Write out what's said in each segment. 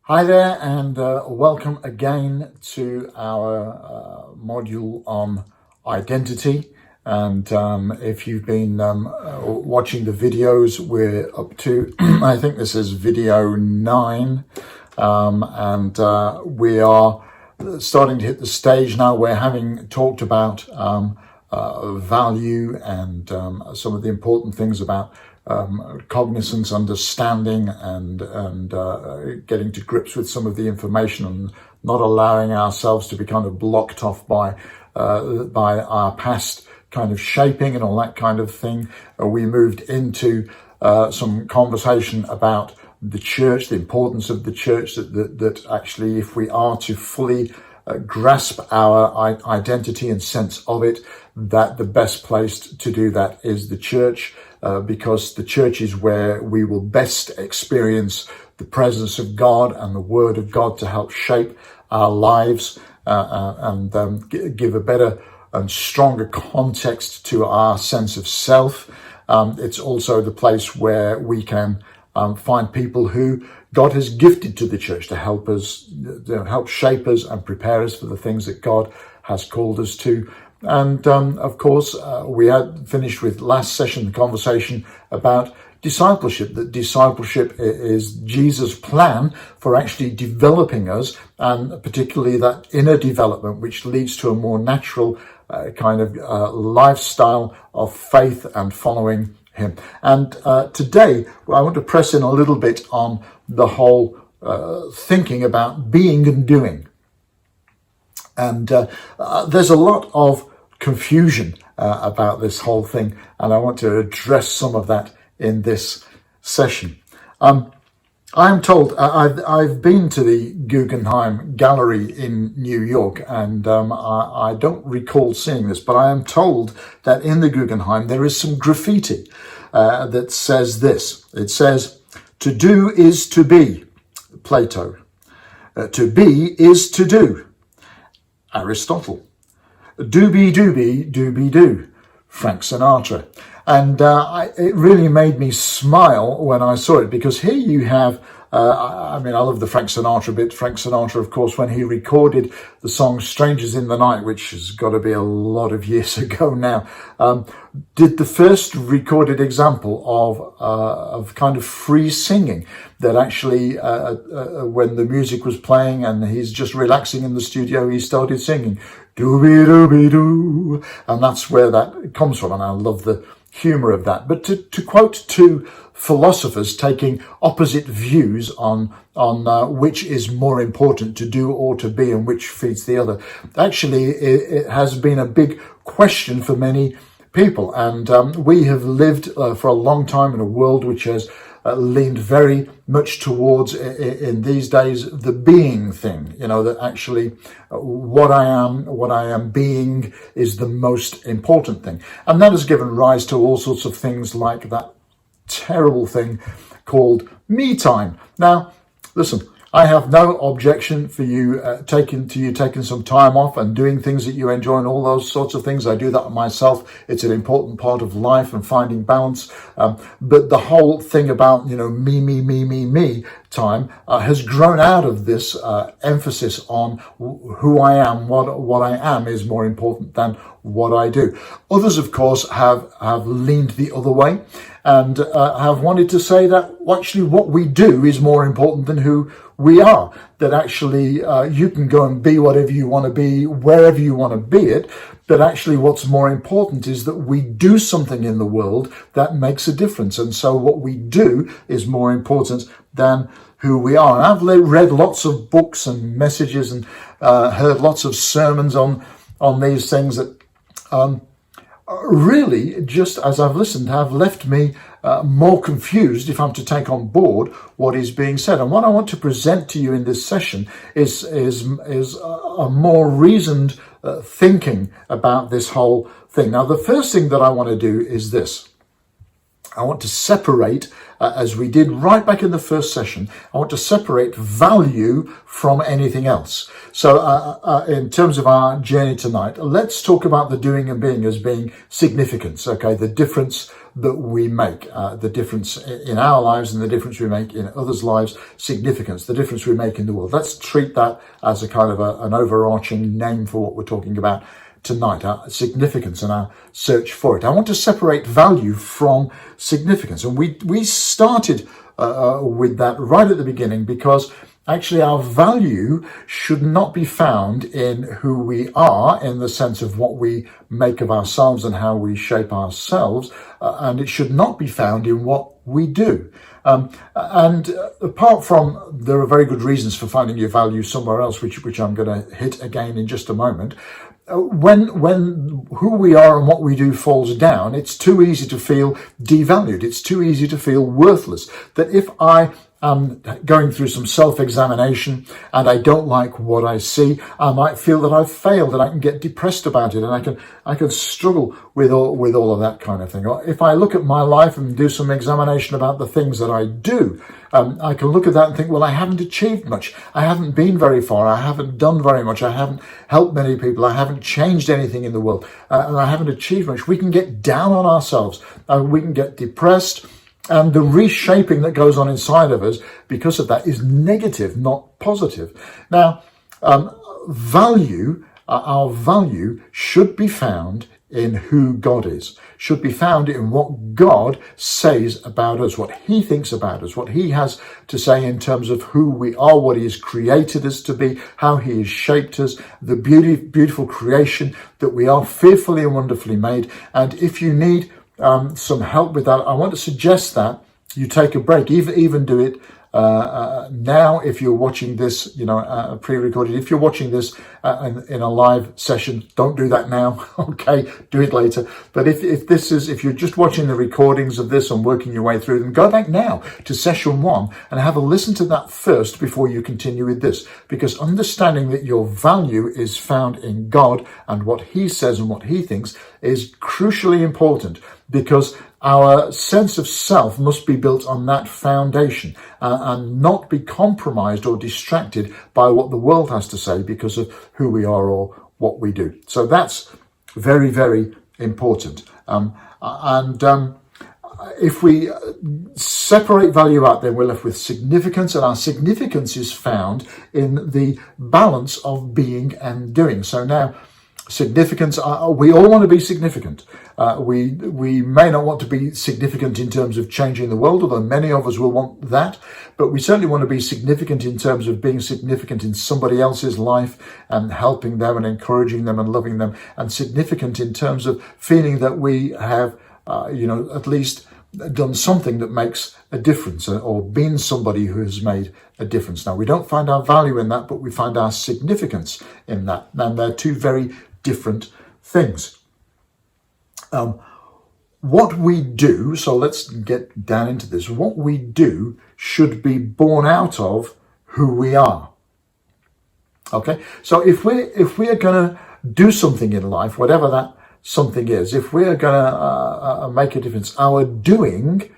Hi there, and welcome again to our module on identity. And if you've been watching the videos, we're up to, I think this is video 9, and we are starting to hit the stage now where, having talked about value and some of the important things about cognizance, understanding, and getting to grips with some of the information, and not allowing ourselves to be kind of blocked off by our past kind of shaping and all that kind of thing. We moved into some conversation about the church, the importance of the church, that actually, if we are to fully grasp our identity and sense of it, that the best place to do that is the church, because the church is where we will best experience the presence of God and the Word of God to help shape our lives and give a better and stronger context to our sense of self. It's also the place where we can find people who God has gifted to the church to help us, help shape us and prepare us for the things that God has called us to. And of course, we had finished with last session the conversation about discipleship, that discipleship is Jesus' plan for actually developing us, and particularly that inner development, which leads to a more natural kind of lifestyle of faith and following Him. And today, I want to press in a little bit on the whole thinking about being and doing. And there's a lot of confusion about this whole thing, and I want to address some of that in this session. I'm told, I've been to the Guggenheim Gallery in New York, and I don't recall seeing this, but I am told that in the Guggenheim there is some graffiti that says this. It says, "To do is to be," Plato. "To be is to do," Aristotle. "Doobie doobie doobie doo," Frank Sinatra. And it really made me smile when I saw it, because here you have, I love the Frank Sinatra bit. Frank Sinatra, of course, when he recorded the song Strangers in the Night, which has got to be a lot of years ago now, did the first recorded example of kind of free singing, that actually, when the music was playing and he's just relaxing in the studio, he started singing, "Doobie-doobie-doo," and that's where that comes from, and I love the humor of that. But to quote two philosophers taking opposite views on which is more important, to do or to be, and which feeds the other, actually it has been a big question for many people. And we have lived for a long time in a world which has leaned very much towards, in these days, the being thing, that actually what I am being is the most important thing. And that has given rise to all sorts of things, like that terrible thing called me time. Now, listen, I have no objection for you taking some time off and doing things that you enjoy and all those sorts of things. I do that myself. It's an important part of life and finding balance. But the whole thing about, me time has grown out of this emphasis on who I am. What I am is more important than what I do. Others, of course, have leaned the other way and have wanted to say that actually what we do is more important than who we are. That actually you can go and be whatever you want to be, wherever you want to be it, but actually what's more important is that we do something in the world that makes a difference. And so what we do is more important than who we are. And I've read lots of books and messages and heard lots of sermons on these things that really, just as I've listened, have left me more confused if I'm to take on board what is being said. And what I want to present to you in this session is a more reasoned thinking about this whole thing. Now, the first thing that I want to do is this. I want to separate, as we did right back in the first session, I want to separate value from anything else. So in terms of our journey tonight, let's talk about the doing and being as being significance, okay? The difference that we make, the difference in our lives and the difference we make in others' lives, significance, the difference we make in the world. Let's treat that as a kind of an overarching name for what we're talking about tonight, our significance and our search for it. I want to separate value from significance. And we started with that right at the beginning, because actually our value should not be found in who we are, in the sense of what we make of ourselves and how we shape ourselves, and it should not be found in what we do. And apart from, there are very good reasons for finding your value somewhere else, which I'm going to hit again in just a moment. When who we are and what we do falls down, it's too easy to feel devalued. It's too easy to feel worthless. That if I am going through some self-examination and I don't like what I see, I might feel that I've failed, and I can get depressed about it, and I can struggle with all of that kind of thing. Or if I look at my life and do some examination about the things that I do, I can look at that and think, well, I haven't achieved much. I haven't been very far. I haven't done very much. I haven't helped many people. I haven't changed anything in the world. And I haven't achieved much. We can get down on ourselves. We can get depressed. And the reshaping that goes on inside of us because of that is negative, not positive. Now, value, our value should be found in who God is, should be found in what God says about us, what he thinks about us, what he has to say in terms of who we are, what he has created us to be, how he has shaped us, the beautiful creation that we are, fearfully and wonderfully made. And if you need some help with that, I want to suggest that you take a break, even do it now. If you're watching this, pre-recorded, if you're watching this in a live session, don't do that now. Okay, do it later. But if you're just watching the recordings of this and working your way through them, go back now to session 1 and have a listen to that first before you continue with this, because understanding that your value is found in God and what he says and what he thinks is crucially important, because our sense of self must be built on that foundation and not be compromised or distracted by what the world has to say because of who we are or what we do. So that's very, very important. If we separate value out, then we're left with significance, and our significance is found in the balance of being and doing. So now, significance, we all want to be significant. We may not want to be significant in terms of changing the world, although many of us will want that, but we certainly want to be significant in terms of being significant in somebody else's life and helping them and encouraging them and loving them, and significant in terms of feeling that we have at least done something that makes a difference, or been somebody who has made a difference. Now, we don't find our value in that, but we find our significance in that. And they're two very different things. What we do, so let's get down into this. What we do should be born out of who we are. Okay, so if we are going to do something in life, whatever that something is, if we are going to make a difference, our doing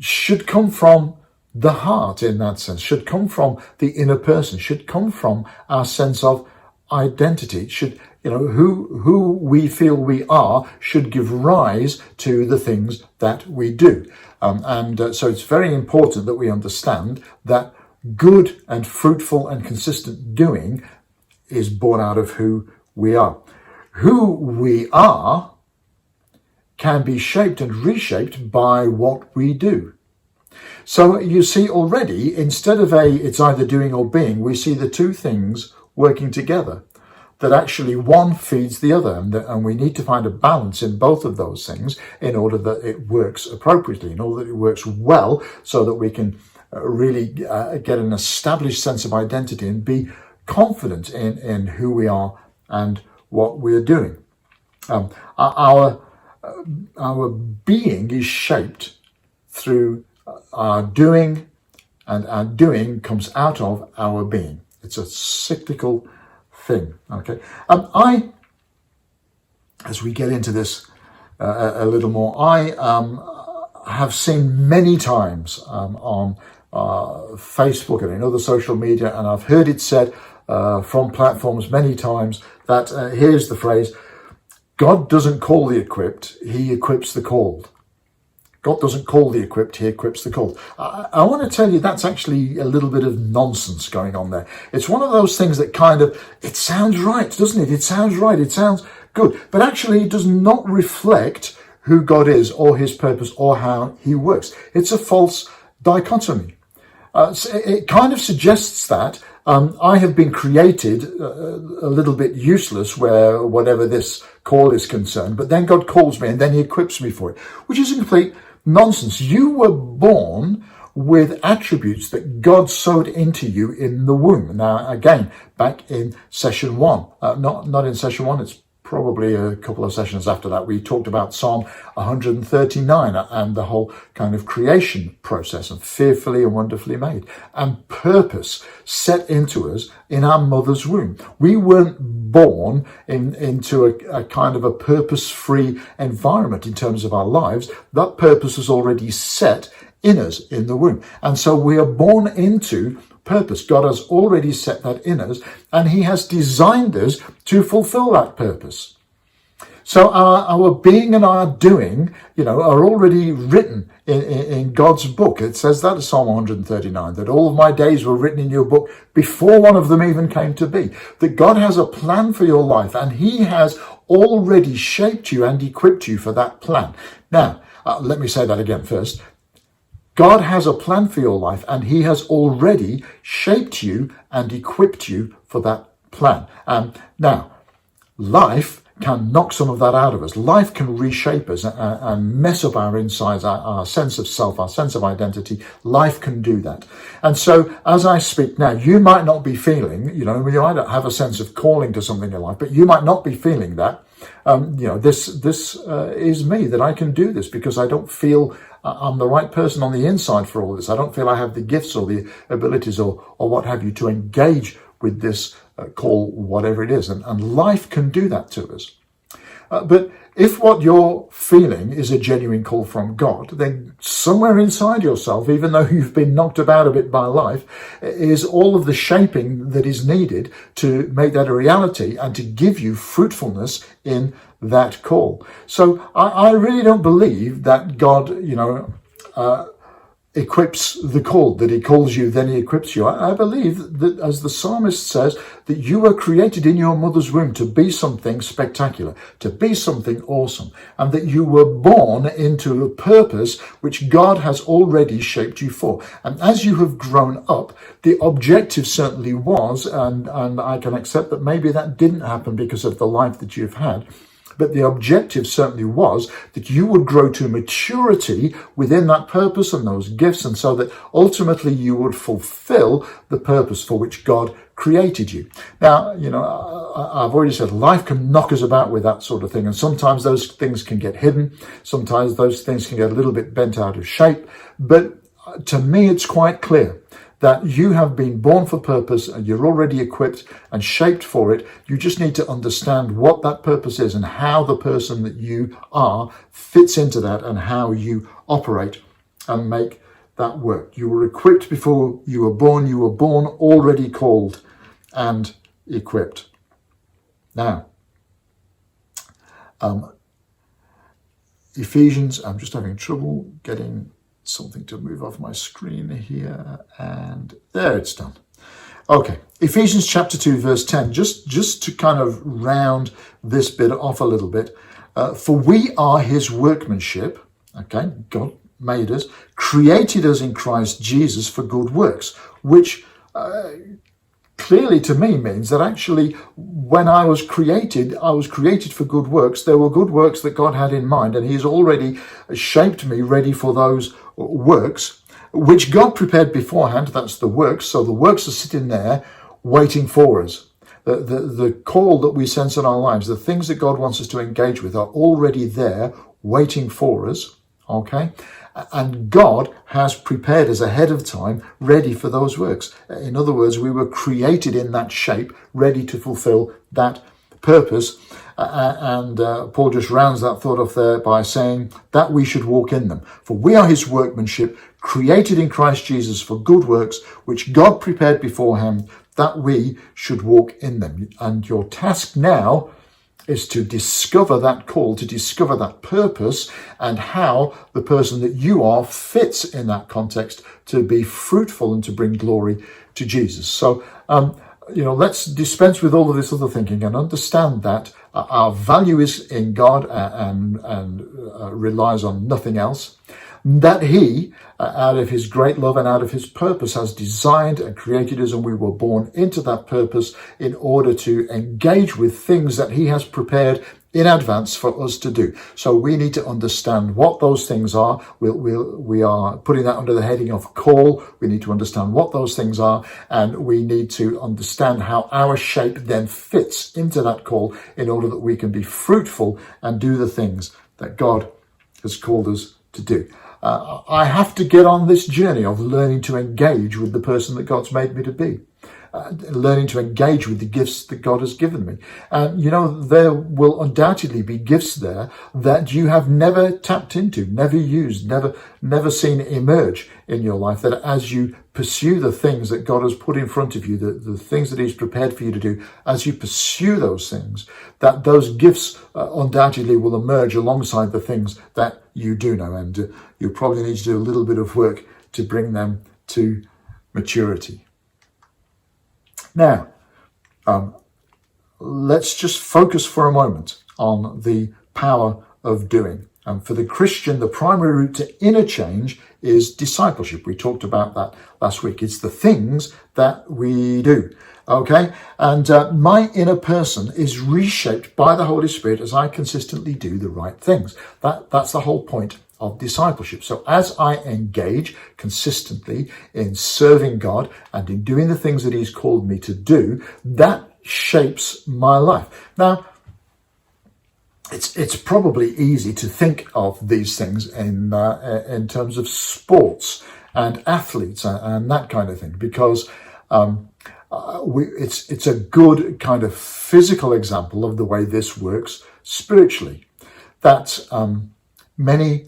should come from the heart, in that sense, should come from the inner person, should come from our sense of identity. Should, who we feel we are should give rise to the things that we do. So it's very important that we understand that good and fruitful and consistent doing is born out of who we are. Who we are can be shaped and reshaped by what we do. So you see already, instead of it's either doing or being, we see the two things working together, that actually one feeds the other, and we need to find a balance in both of those things in order that it works appropriately, in order that it works well, so that we can really get an established sense of identity and be confident in who we are and what we're doing. Our being is shaped through our doing, and our doing comes out of our being. It's a cyclical thing. Okay. As we get into this a little more, I have seen many times on Facebook and in other social media, and I've heard it said from platforms many times that here's the phrase: God doesn't call the equipped, he equips the called. God doesn't call the equipped, he equips the called. I want to tell you that's actually a little bit of nonsense going on there. It's one of those things that kind of, it sounds right, doesn't it? It sounds right, it sounds good, but actually it does not reflect who God is or his purpose or how he works. It's a false dichotomy. So it kind of suggests that I have been created a little bit useless where whatever this call is concerned, but then God calls me and then he equips me for it, which is a complete nonsense. You were born with attributes that God sowed into you in the womb. Now, again, back in session 1, not in session 1, it's probably a couple of sessions after that, we talked about Psalm 139 and the whole kind of creation process and fearfully and wonderfully made and purpose set into us in our mother's womb. We weren't born into a kind of a purpose-free environment in terms of our lives. That purpose was already set in us in the womb. And so we are born into purpose. God has already set that in us, and he has designed us to fulfill that purpose. So our being and our doing, are already written in God's book. It says that in Psalm 139, that all of my days were written in your book before one of them even came to be. That God has a plan for your life, and he has already shaped you and equipped you for that plan. Now, let me say that again first. God has a plan for your life, and he has already shaped you and equipped you for that plan. Now, life can knock some of that out of us. Life can reshape us and mess up our insides, our sense of self, our sense of identity. Life can do that. And so as I speak now, you might not be feeling, you might have a sense of calling to something in your life, but you might not be feeling that. This is me, that I can do this because I don't feel I'm the right person on the inside for all this. I don't feel I have the gifts or the abilities or what have you to engage with this call, whatever it is. And life can do that to us. But if what you're feeling is a genuine call from God, then somewhere inside yourself, even though you've been knocked about a bit by life, is all of the shaping that is needed to make that a reality and to give you fruitfulness in that call. So I really don't believe that God, equips the called, that he calls you, then he equips you. I believe that, as the psalmist says, that you were created in your mother's womb to be something spectacular, to be something awesome, and that you were born into a purpose which God has already shaped you for. And as you have grown up, the objective certainly was, and I can accept that maybe that didn't happen because of the life that you've had, but the objective certainly was that you would grow to maturity within that purpose and those gifts, and so that ultimately you would fulfill the purpose for which God created you. Now, I've already said life can knock us about with that sort of thing, and sometimes those things can get hidden. Sometimes those things can get a little bit bent out of shape. But to me, it's quite clear that you have been born for purpose and you're already equipped and shaped for it. You just need to understand what that purpose is and how the person that you are fits into that and how you operate and make that work. You were equipped before you were born. You were born already called and equipped. Now, Ephesians, I'm just having trouble getting something to move off my screen here, and there, it's done. Okay, Ephesians chapter 2 verse 10, just to kind of round this bit off a little bit. For we are his workmanship, okay, God made us, created us in Christ Jesus for good works, which clearly to me means that actually when I was created for good works. There were good works that God had in mind, and he's already shaped me ready for those works, which God prepared beforehand. That's the works. So the works are sitting there waiting for us. The call that we sense in our lives, the things that God wants us to engage with are already there waiting for us. Okay? And God has prepared us ahead of time, ready for those works. In other words, we were created in that shape, ready to fulfill that purpose. And Paul just rounds that thought off there by saying that we should walk in them. For we are his workmanship, created in Christ Jesus for good works, which God prepared beforehand, that we should walk in them. And your task now is to discover that call, to discover that purpose, and how the person that you are fits in that context to be fruitful and to bring glory to Jesus. So, let's dispense with all of this other thinking and understand that our value is in God and relies on nothing else. That he, out of his great love and out of his purpose, has designed and created us, and we were born into that purpose in order to engage with things that he has prepared in advance for us to do. So we need to understand what those things are. We are putting that under the heading of call. We need to understand what those things are, and we need to understand how our shape then fits into that call in order that we can be fruitful and do the things that God has called us to do. I have to get on this journey of learning to engage with the person that God's made me to be. Learning to engage with the gifts that God has given me. And, there will undoubtedly be gifts there that you have never tapped into, never used, never seen emerge in your life, that as you pursue the things that God has put in front of you, the things that he's prepared for you to do, as you pursue those things, that those gifts undoubtedly will emerge alongside the things that you do know. And you probably need to do a little bit of work to bring them to maturity. Now, let's just focus for a moment on the power of doing. And for the Christian, the primary route to inner change is discipleship. We talked about that last week. It's the things that we do. Okay? And my inner person is reshaped by the Holy Spirit as I consistently do the right things. That's the whole point of discipleship. So as I engage consistently in serving God and in doing the things that he's called me to do, that shapes my life. Now, it's probably easy to think of these things in terms of sports and athletes and that kind of thing, because it's a good kind of physical example of the way this works spiritually. That many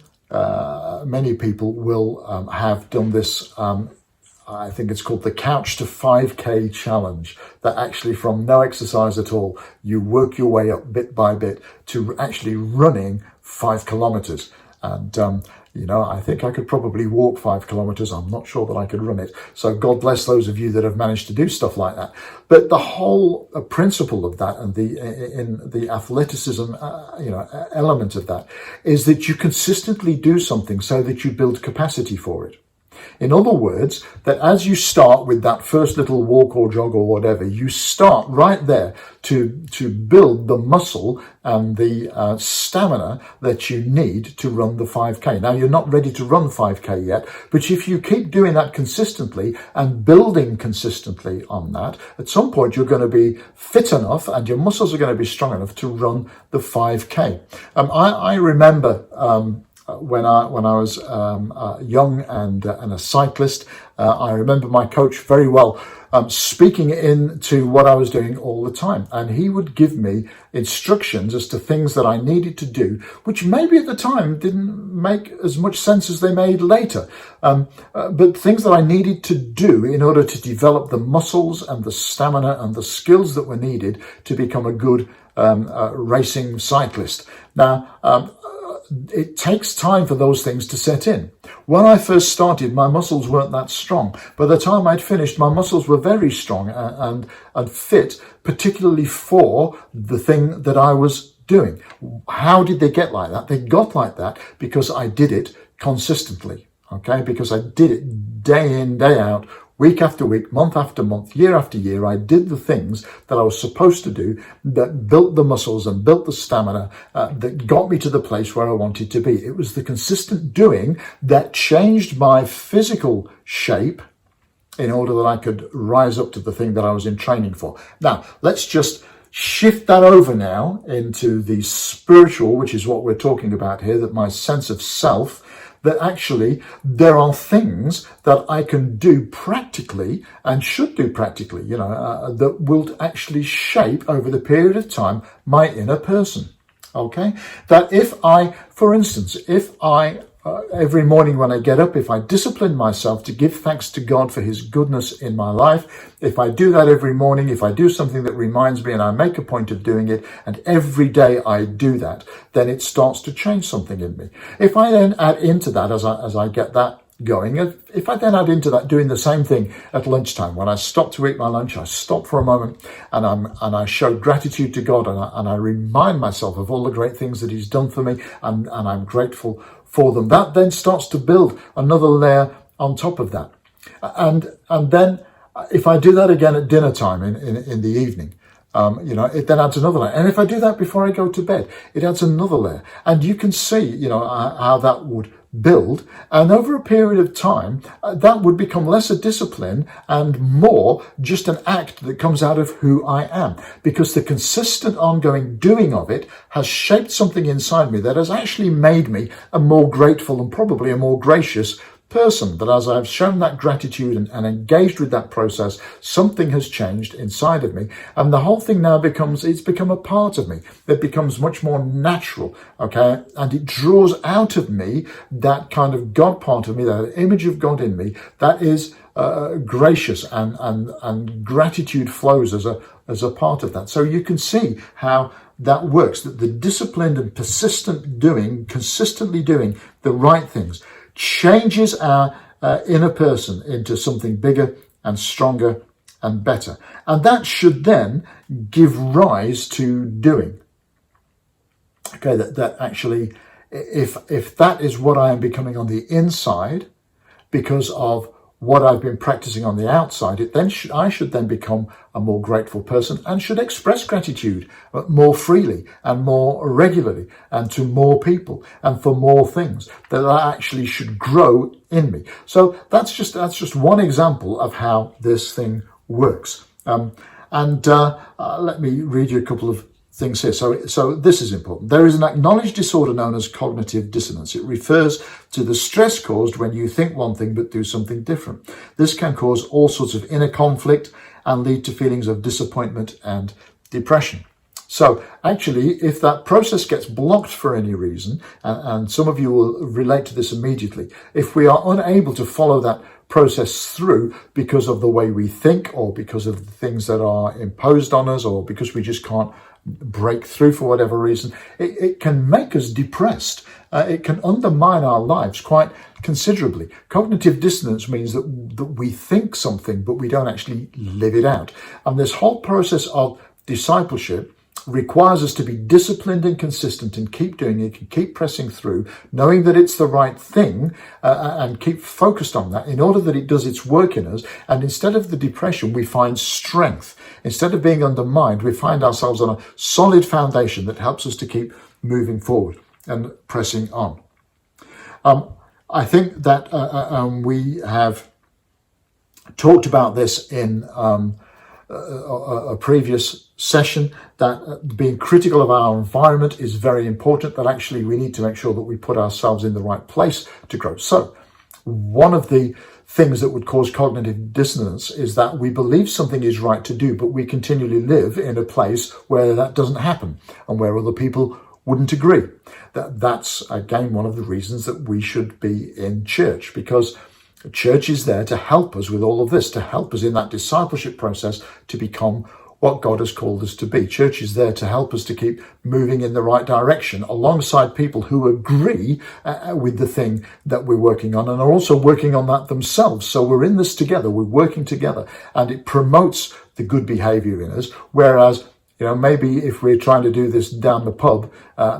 people will have done this. I think it's called the Couch to 5K challenge, that actually from no exercise at all, you work your way up bit by bit to actually running 5 kilometers. And, I think I could probably walk 5 kilometers. I'm not sure that I could run it. So God bless those of you that have managed to do stuff like that. But the whole principle of that and in the athleticism, element of that is that you consistently do something so that you build capacity for it. In other words, that as you start with that first little walk or jog or whatever, you start right there to build the muscle and the stamina that you need to run the 5K. Now, you're not ready to run 5K yet, but if you keep doing that consistently and building consistently on that, at some point you're going to be fit enough and your muscles are going to be strong enough to run the 5K. I remember when I was young and a cyclist, I remember my coach very well speaking into what I was doing all the time. And he would give me instructions as to things that I needed to do, which maybe at the time didn't make as much sense as they made later. But things that I needed to do in order to develop the muscles and the stamina and the skills that were needed to become a good racing cyclist. Now, it takes time for those things to set in. When I first started, my muscles weren't that strong. By the time I'd finished, my muscles were very strong and fit, particularly for the thing that I was doing. How did they get like that? They got like that because I did it consistently, okay? Because I did it day in, day out, week after week, month after month, year after year. I did the things that I was supposed to do that built the muscles and built the stamina that got me to the place where I wanted to be. It was the consistent doing that changed my physical shape in order that I could rise up to the thing that I was in training for. Now, let's just shift that over now into the spiritual, which is what we're talking about here, that my sense of self, that actually there are things that I can do practically and should do practically, that will actually shape over the period of time my inner person. Okay? That if I, for instance, if I every morning when I get up, if I discipline myself to give thanks to God for his goodness in my life, if I do that every morning, if I do something that reminds me and I make a point of doing it, and every day I do that, then it starts to change something in me. If I then add into that, as I get that going, if I then add into that doing the same thing at lunchtime, when I stop to eat my lunch, I stop for a moment and I show gratitude to God, and I remind myself of all the great things that he's done for me, and I'm grateful for them. That then starts to build another layer on top of that. And then if I do that again at dinner time in the evening, it then adds another layer. And if I do that before I go to bed, it adds another layer. And you can see, how that would build. And over a period of time, that would become less a discipline and more just an act that comes out of who I am. Because the consistent ongoing doing of it has shaped something inside me that has actually made me a more grateful and probably a more gracious person. That as I've shown that gratitude and engaged with that process, something has changed inside of me, and the whole thing now it's become a part of me. It becomes much more natural, okay, and it draws out of me that kind of God part of me, that image of God in me that is gracious, and gratitude flows as a part of that. So you can see how that works, that the disciplined and persistent doing, consistently doing the right things, changes our inner person into something bigger and stronger and better. And that should then give rise to doing. Okay, that actually, if that is what I am becoming on the inside because of what I've been practicing on the outside, I should then become a more grateful person and should express gratitude more freely and more regularly and to more people and for more things that actually should grow in me. So that's just one example of how this thing works. Let me read you a couple of things here. So this is important. There is an acknowledged disorder known as cognitive dissonance. It refers to the stress caused when you think one thing but do something different. This can cause all sorts of inner conflict and lead to feelings of disappointment and depression. So actually, if that process gets blocked for any reason, and some of you will relate to this immediately, if we are unable to follow that process through because of the way we think, or because of the things that are imposed on us, or because we just can't break through for whatever reason, it can make us depressed. It can undermine our lives quite considerably. Cognitive dissonance means that we think something, but we don't actually live it out. And this whole process of discipleship requires us to be disciplined and consistent and keep doing it and keep pressing through, knowing that it's the right thing, and keep focused on that in order that it does its work in us. And instead of the depression, we find strength. Instead of being undermined, we find ourselves on a solid foundation that helps us to keep moving forward and pressing on. I think that we have talked about this in a previous session, that being critical of our environment is very important, that actually we need to make sure that we put ourselves in the right place to grow. So one of the things that would cause cognitive dissonance is that we believe something is right to do, but we continually live in a place where that doesn't happen and where other people wouldn't agree. That's again one of the reasons that we should be in church, because the church is there to help us with all of this, to help us in that discipleship process to become what God has called us to be. Church is there to help us to keep moving in the right direction alongside people who agree with the thing that we're working on and are also working on that themselves. So we're in this together, we're working together, and it promotes the good behavior in us. Whereas, maybe if we're trying to do this down the pub,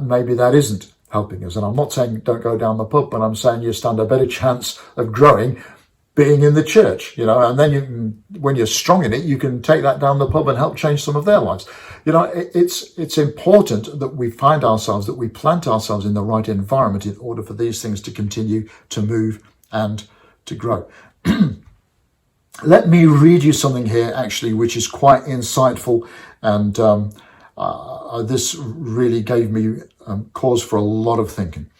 maybe that isn't helping us. And I'm not saying don't go down the pub, but I'm saying you stand a better chance of growing being in the church, and then when you're strong in it, you can take that down the pub and help change some of their lives. It's important that we find ourselves, that we plant ourselves in the right environment in order for these things to continue to move and to grow. Let me read you something here, actually, which is quite insightful, and this really gave me cause for a lot of thinking.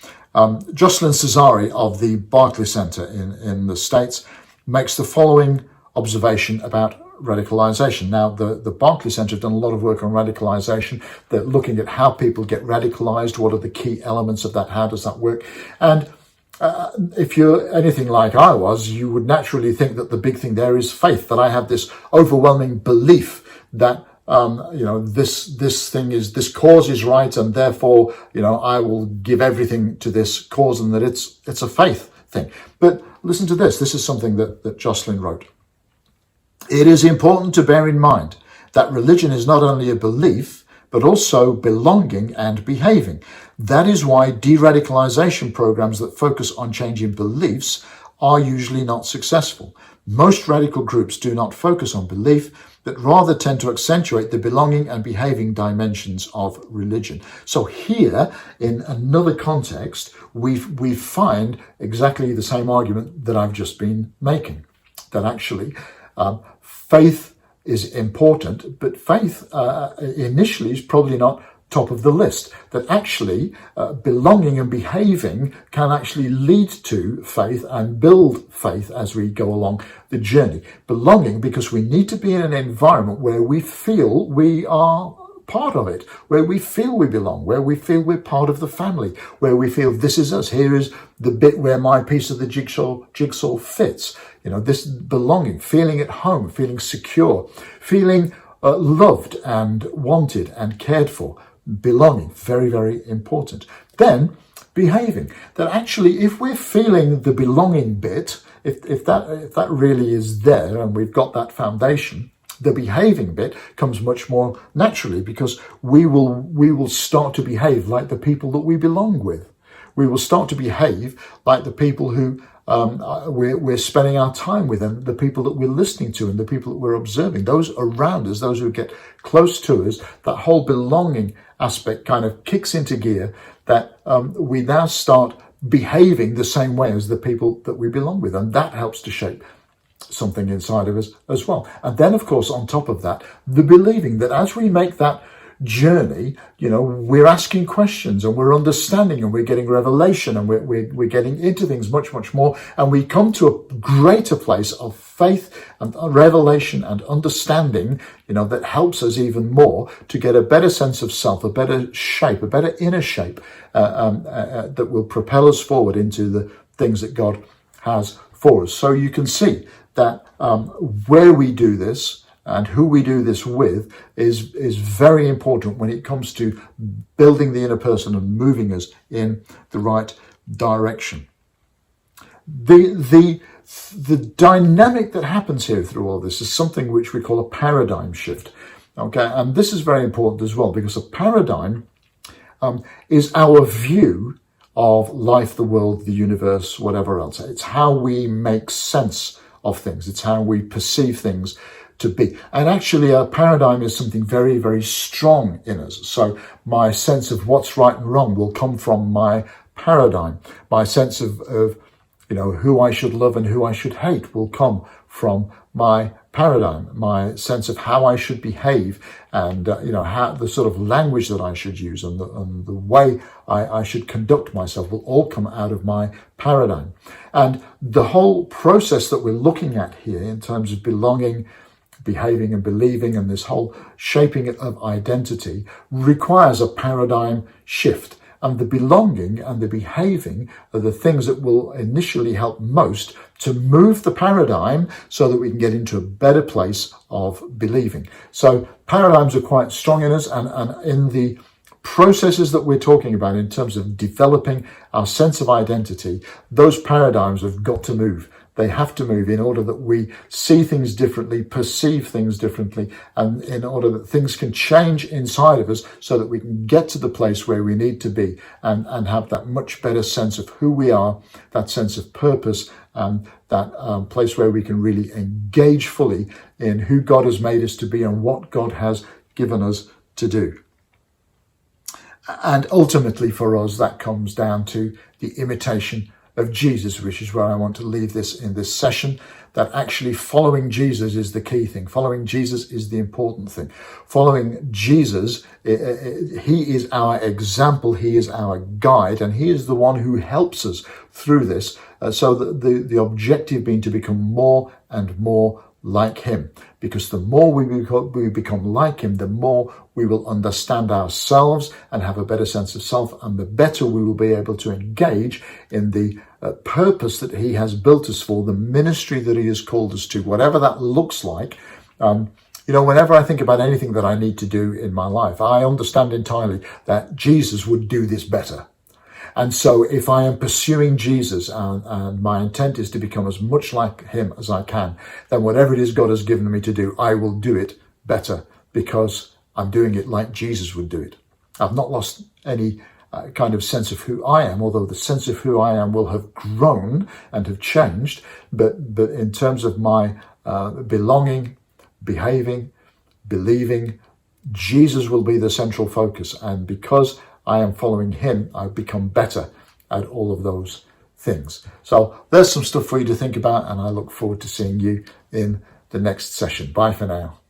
Jocelyn Cesari of the Barclay Center in the States makes the following observation about radicalization. Now, the Barclay Center have done a lot of work on radicalization. They're looking at how people get radicalized, what are the key elements of that, how does that work? And if you're anything like I was, you would naturally think that the big thing there is faith, that I have this overwhelming belief that this cause is right, and therefore, I will give everything to this cause, and that it's a faith thing. But listen to this. This is something that Jocelyn wrote. It is important to bear in mind that religion is not only a belief, but also belonging and behaving. That is why de-radicalization programs that focus on changing beliefs are usually not successful. Most radical groups do not focus on belief, but rather tend to accentuate the belonging and behaving dimensions of religion. So here, in another context, we find exactly the same argument that I've just been making, that actually faith is important, but faith initially is probably not top of the list, that actually belonging and behaving can actually lead to faith and build faith as we go along the journey. Belonging, because we need to be in an environment where we feel we are part of it, where we feel we belong, where we feel we're part of the family, where we feel this is us, here is the bit where my piece of the jigsaw fits. This belonging, feeling at home, feeling secure, feeling loved and wanted and cared for. Belonging, very, very important. Then behaving, that actually if we're feeling the belonging bit, if that really is there and we've got that foundation, the behaving bit comes much more naturally, because we will start to behave like the people that we belong with. We will start to behave like the people who we're spending our time with, and the people that we're listening to, and the people that we're observing, those around us, those who get close to us. That whole belonging aspect kind of kicks into gear, that we now start behaving the same way as the people that we belong with, and that helps to shape something inside of us as well. And then, of course, on top of that, the believing, that as we make that journey, we're asking questions, and we're understanding, and we're getting revelation, and we're getting into things much, much more, and we come to a greater place of faith and revelation and understanding, that helps us even more to get a better sense of self, a better shape, a better inner shape, that will propel us forward into the things that God has for us. So you can see that where we do this and who we do this with is very important when it comes to building the inner person and moving us in the right direction. The dynamic that happens here through all this is something which we call a paradigm shift. Okay, and this is very important as well, because a paradigm is our view of life, the world, the universe, whatever else. It's how we make sense of things. It's how we perceive things to be. And actually, a paradigm is something very, very strong in us. So my sense of what's right and wrong will come from my paradigm. My sense of who I should love and who I should hate will come from my paradigm. My sense of how I should behave, and how the sort of language that I should use, and the way I should conduct myself will all come out of my paradigm. And the whole process that we're looking at here in terms of belonging, behaving and believing, and this whole shaping of identity requires a paradigm shift. And the belonging and the behaving are the things that will initially help most to move the paradigm so that we can get into a better place of believing. So paradigms are quite strong in us, and in the processes that we're talking about in terms of developing our sense of identity, those paradigms have got to move. They have to move in order that we see things differently, perceive things differently, and in order that things can change inside of us so that we can get to the place where we need to be and have that much better sense of who we are, that sense of purpose, and that place where we can really engage fully in who God has made us to be and what God has given us to do. And ultimately for us, that comes down to the imitation of Jesus, which is where I want to leave this in this session, that actually following Jesus is the key thing. Following Jesus is the important thing. Following Jesus, he is our example, he is our guide, and he is the one who helps us through this, so that the objective being to become more and more like him. Because the more we become like him, the more we will understand ourselves and have a better sense of self, and the better we will be able to engage in the purpose that he has built us for, the ministry that he has called us to, whatever that looks like. Whenever I think about anything that I need to do in my life, I understand entirely that Jesus would do this better. And so if I am pursuing Jesus and my intent is to become as much like him as I can, then whatever it is God has given me to do, I will do it better because I'm doing it like Jesus would do it. I've not lost any kind of sense of who I am, although the sense of who I am will have grown and have changed. But in terms of my belonging, behaving, believing, Jesus will be the central focus. And because I am following him, I've become better at all of those things. So there's some stuff for you to think about, and I look forward to seeing you in the next session. Bye for now.